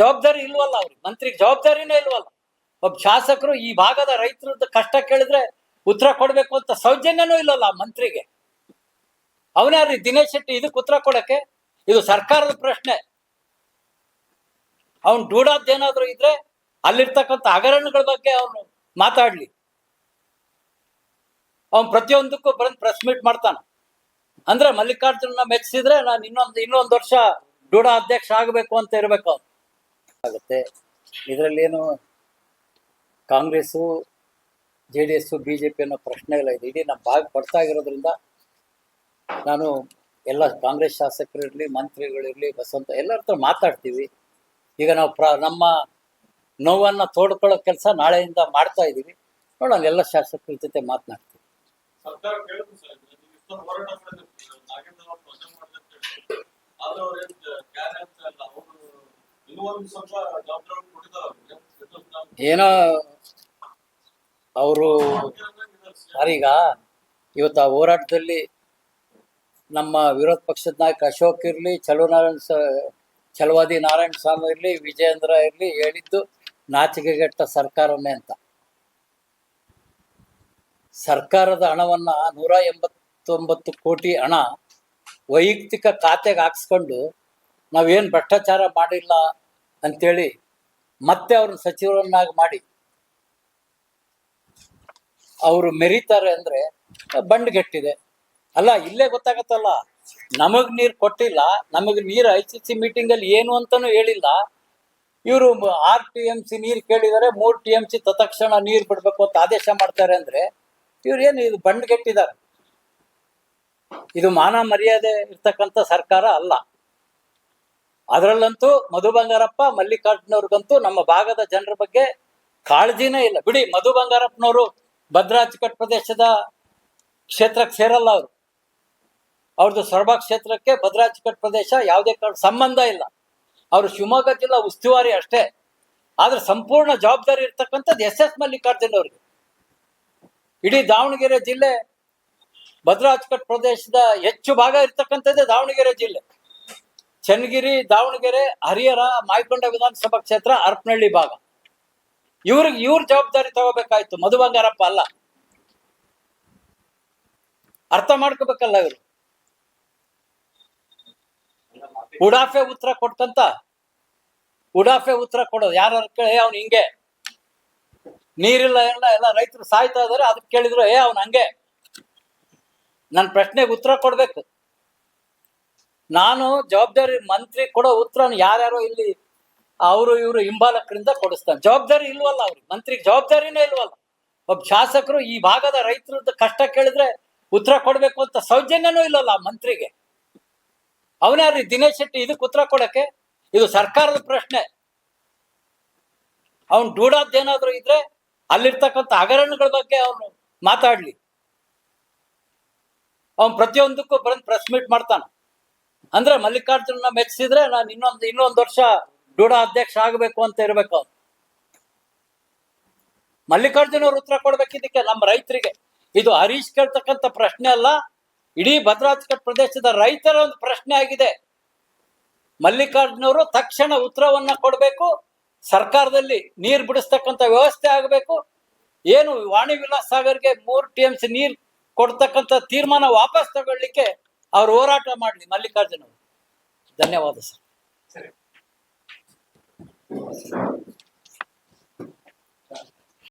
ಜವಾಬ್ದಾರಿ ಇಲ್ವಲ್ಲ ಅವ್ರಿಗೆ, ಮಂತ್ರಿಗೆ ಜವಾಬ್ದಾರಿನೇ ಇಲ್ವಲ್ಲ. ಒಬ್ಬ ಶಾಸಕರು ಈ ಭಾಗದ ರೈತರದ್ದು ಕಷ್ಟ ಕೇಳಿದ್ರೆ ಉತ್ತರ ಕೊಡ್ಬೇಕು ಅಂತ ಸೌಜನ್ಯನೂ ಇಲ್ಲಲ್ಲ ಮಂತ್ರಿಗೆ. ಅವನ್ಯಾರ್ರಿ ದಿನೇಶ್ ಶೆಟ್ಟಿ ಇದಕ್ಕೆ ಉತ್ತರ ಕೊಡಕ್ಕೆ? ಇದು ಸರ್ಕಾರದ ಪ್ರಶ್ನೆ. ಅವನ್ ಡೂಡಾದ್ದೇನಾದ್ರೂ ಇದ್ರೆ ಅಲ್ಲಿರ್ತಕ್ಕಂಥ ಹಗರಣಗಳ ಬಗ್ಗೆ ಅವನು ಮಾತಾಡ್ಲಿ. ಅವನ್ ಪ್ರತಿಯೊಂದಕ್ಕೂ ಬಂದು ಪ್ರೆಸ್ ಮೀಟ್ ಮಾಡ್ತಾನ ಅಂದ್ರೆ ಮಲ್ಲಿಕಾರ್ಜುನ ಮೆಚ್ಚಿಸಿದ್ರೆ ನಾನು ಇನ್ನೊಂದು ವರ್ಷ ಡೂಡಾ ಅಧ್ಯಕ್ಷ ಆಗಬೇಕು ಅಂತ ಇರ್ಬೇಕು ಆಗುತ್ತೆ. ಇದರಲ್ಲೇನು ಕಾಂಗ್ರೆಸ್ಸು JDS BJP ಅನ್ನೋ ಪ್ರಶ್ನೆ ಇಲ್ಲ. ಇದು ಇಡೀ ನಮ್ಮ ಭಾಗ ಪಡ್ತಾ ಇರೋದ್ರಿಂದ ನಾನು ಎಲ್ಲ ಕಾಂಗ್ರೆಸ್ ಶಾಸಕರಿರಲಿ, ಮಂತ್ರಿಗಳಿರಲಿ, ಬಸವಂತ ಎಲ್ಲರ ಹತ್ರ ಮಾತಾಡ್ತೀವಿ. ಈಗ ನಾವು ನಮ್ಮ ನೋವನ್ನ ತೋಡ್ಕೊಳ್ಳೋ ಕೆಲಸ ನಾಳೆಯಿಂದ ಮಾಡ್ತಾ ಇದ್ದೀವಿ. ನೋಡೋಣ, ಎಲ್ಲ ಶಾಸಕರ ಜೊತೆ ಮಾತನಾಡ್ತೀವಿ. ಏನೋ ಅವರು ಈಗ ಇವತ್ತು ಆ ಹೋರಾಟದಲ್ಲಿ ನಮ್ಮ ವಿರೋಧ ಪಕ್ಷದ ನಾಯಕ ಅಶೋಕ್ ಇರಲಿ, ಛಲವಾದಿ ನಾರಾಯಣ ಸ್ವಾಮಿ ಇರಲಿ, ವಿಜಯೇಂದ್ರ ಇರಲಿ ಹೇಳಿದ್ದು ನಾಚಿಕೆಗೆಟ್ಟ ಸರ್ಕಾರನೇ ಅಂತ. ಸರ್ಕಾರದ ಹಣವನ್ನ 189 ಕೋಟಿ ಹಣ ವೈಯಕ್ತಿಕ ಖಾತೆಗೆ ಹಾಕ್ಸ್ಕೊಂಡು ನಾವೇನು ಭ್ರಷ್ಟಾಚಾರ ಮಾಡಿಲ್ಲ ಅಂತೇಳಿ ಮತ್ತೆ ಅವ್ರನ್ನ ಸಚಿವರನ್ನಾಗಿ ಮಾಡಿ ಅವರು ಮೆರೀತಾರೆ ಅಂದ್ರೆ ಬಂಡ್ಗೆಟ್ಟಿದೆ ಅಲ್ಲ. ಇಲ್ಲೇ ಗೊತ್ತಾಗತ್ತಲ್ಲ, ನಮಗ್ ನೀರು ಕೊಟ್ಟಿಲ್ಲ, ನಮಗ್ ನೀರು ICC ಮೀಟಿಂಗ್ ಅಲ್ಲಿ ಏನು ಅಂತಾನು ಹೇಳಿಲ್ಲ. ಇವರು 6 TMC ನೀರು ಕೇಳಿದರೆ 3 TMC ತತ್ಕ್ಷಣ ನೀರು ಬಿಡ್ಬೇಕು ಅಂತ ಆದೇಶ ಮಾಡ್ತಾರೆ ಅಂದ್ರೆ ಇವ್ರು ಏನು ಇದು ಬಂಡ್ಗೆಟ್ಟಿದ್ದಾರೆ. ಇದು ಮಾನ ಮರ್ಯಾದೆ ಇರ್ತಕ್ಕಂಥ ಸರ್ಕಾರ ಅಲ್ಲ. ಅದರಲ್ಲಂತೂ ಮಧು ಬಂಗಾರಪ್ಪ, ಮಲ್ಲಿಕಾರ್ಜುನವ್ರಿಗಂತೂ ನಮ್ಮ ಭಾಗದ ಜನರ ಬಗ್ಗೆ ಕಾಳಜಿನೇ ಇಲ್ಲ. ಬಿಡಿ, ಮಧು ಬಂಗಾರಪ್ಪನವರು ಭದ್ರಾ ಅಚ್ಚುಕಟ್ಟು ಪ್ರದೇಶದ ಕ್ಷೇತ್ರಕ್ಕೆ ಸೇರಲ್ಲ. ಅವ್ರದ್ದು ಸೊರಬ ಕ್ಷೇತ್ರಕ್ಕೆ ಭದ್ರಾ ಅಚ್ಚುಕಟ್ಟು ಪ್ರದೇಶ ಯಾವುದೇ ಕಾರಣ ಸಂಬಂಧ ಇಲ್ಲ. ಅವರು ಶಿವಮೊಗ್ಗ ಜಿಲ್ಲಾ ಉಸ್ತುವಾರಿ ಅಷ್ಟೇ. ಆದ್ರೆ ಸಂಪೂರ್ಣ ಜವಾಬ್ದಾರಿ ಇರ್ತಕ್ಕಂಥದ್ದು SS ಮಲ್ಲಿಕಾರ್ಜುನ್ ಅವ್ರಿಗೆ. ಇಡೀ ದಾವಣಗೆರೆ ಜಿಲ್ಲೆ ಭದ್ರಾ ಅಚ್ಚುಕಟ್ಟು ಪ್ರದೇಶದ ಹೆಚ್ಚು ಭಾಗ ಇರ್ತಕ್ಕಂಥದ್ದೇ ದಾವಣಗೆರೆ ಜಿಲ್ಲೆ. ಚನ್ನಗಿರಿ, ದಾವಣಗೆರೆ, ಹರಿಹರ, ಮಾಯಕೊಂಡ ವಿಧಾನಸಭಾ ಕ್ಷೇತ್ರ, ಹರಪನಹಳ್ಳಿ ಭಾಗ. ಇವ್ರ ಜವಾಬ್ದಾರಿ ತಗೋಬೇಕಾಯ್ತು, ಮಧು ಬಂಗಾರಪ್ಪ ಅಲ್ಲ. ಅರ್ಥ ಮಾಡ್ಕೋಬೇಕಲ್ಲ ಇವರು. ಉಡಾಫೆ ಉತ್ತರ ಕೊಡೋದು ಯಾರು ಕೇಳಿ ಅವ್ನು ಹಿಂಗೆ ನೀರಿಲ್ಲ ಎಲ್ಲ ರೈತರು ಸಾಯ್ತಾ ಇದಾರೆ, ಅದಕ್ಕೆ ಕೇಳಿದ್ರು ಅವ್ನು ಹಂಗೆ. ನನ್ನ ಪ್ರಶ್ನೆಗೆ ಉತ್ತರ ಕೊಡ್ಬೇಕು. ನಾನು ಜವಾಬ್ದಾರಿ ಮಂತ್ರಿ ಕೊಡೋ ಉತ್ತರ ಯಾರ್ಯಾರೋ ಇಲ್ಲಿ ಅವರು ಇವರು ಹಿಂಬಾಲಕರಿಂದ ಕೊಡಿಸ್ತಾನೆ. ಜವಾಬ್ದಾರಿ ಇಲ್ವಲ್ಲ ಅವ್ರಿಗೆ, ಮಂತ್ರಿಗೆ ಜವಾಬ್ದಾರಿನೇ ಇಲ್ವಲ್ಲ. ಒಬ್ಬ ಶಾಸಕರು ಈ ಭಾಗದ ರೈತರದ್ದು ಕಷ್ಟ ಕೇಳಿದ್ರೆ ಉತ್ತರ ಕೊಡ್ಬೇಕು ಅಂತ ಸೌಜನ್ಯನೂ ಇಲ್ಲಲ್ಲ ಮಂತ್ರಿಗೆ. ಅವನ್ಯಾರ್ರಿ ದಿನೇಶ್ ಶೆಟ್ಟಿ ಇದಕ್ಕೆ ಉತ್ತರ ಕೊಡಕ್ಕೆ? ಇದು ಸರ್ಕಾರದ ಪ್ರಶ್ನೆ. ಅವನ್ ಡೂಡಾದ್ದೇನಾದ್ರೂ ಇದ್ರೆ ಅಲ್ಲಿರ್ತಕ್ಕಂಥ ಹಗರಣಗಳ ಬಗ್ಗೆ ಅವನು ಮಾತಾಡ್ಲಿ. ಅವನ್ ಪ್ರತಿಯೊಂದಕ್ಕೂ ಬಂದು ಪ್ರೆಸ್ ಮೀಟ್ ಮಾಡ್ತಾನ ಅಂದ್ರೆ ಮಲ್ಲಿಕಾರ್ಜುನ ಮೆಚ್ಚಿಸಿದ್ರೆ ನಾನು ಇನ್ನೊಂದು ವರ್ಷ ಡೂಡಾ ಅಧ್ಯಕ್ಷ ಆಗಬೇಕು ಅಂತ ಇರ್ಬೇಕು ಅವ್ನು. ಮಲ್ಲಿಕಾರ್ಜುನ ಅವ್ರು ಉತ್ತರ ಕೊಡ್ಬೇಕಿದ್ದಕ್ಕೆ ನಮ್ಮ ರೈತರಿಗೆ. ಇದು ಹರೀಶ್ ಕೇಳ್ತಕ್ಕಂಥ ಪ್ರಶ್ನೆ ಅಲ್ಲ, ಇಡೀ ಭದ್ರಾ ಅಚ್ಚುಕಟ್ಟು ಪ್ರದೇಶದ ರೈತರ ಒಂದು ಪ್ರಶ್ನೆ ಆಗಿದೆ. ಮಲ್ಲಿಕಾರ್ಜುನವರು ತಕ್ಷಣ ಉತ್ತರವನ್ನ ಕೊಡಬೇಕು. ಸರ್ಕಾರದಲ್ಲಿ ನೀರು ಬಿಡಿಸ್ತಕ್ಕಂಥ ವ್ಯವಸ್ಥೆ ಆಗಬೇಕು. ಏನು ವಾಣಿ ವಿಲಾಸ್ ಸಾಗರ್ಗೆ 3 TMC ನೀರು ಕೊಡ್ತಕ್ಕಂಥ ತೀರ್ಮಾನ ವಾಪಸ್ ತಗೊಳ್ಳಿಕ್ಕೆ ಅವ್ರು ಹೋರಾಟ ಮಾಡಲಿ ಮಲ್ಲಿಕಾರ್ಜುನ ಅವರು. ಧನ್ಯವಾದ ಸರ್.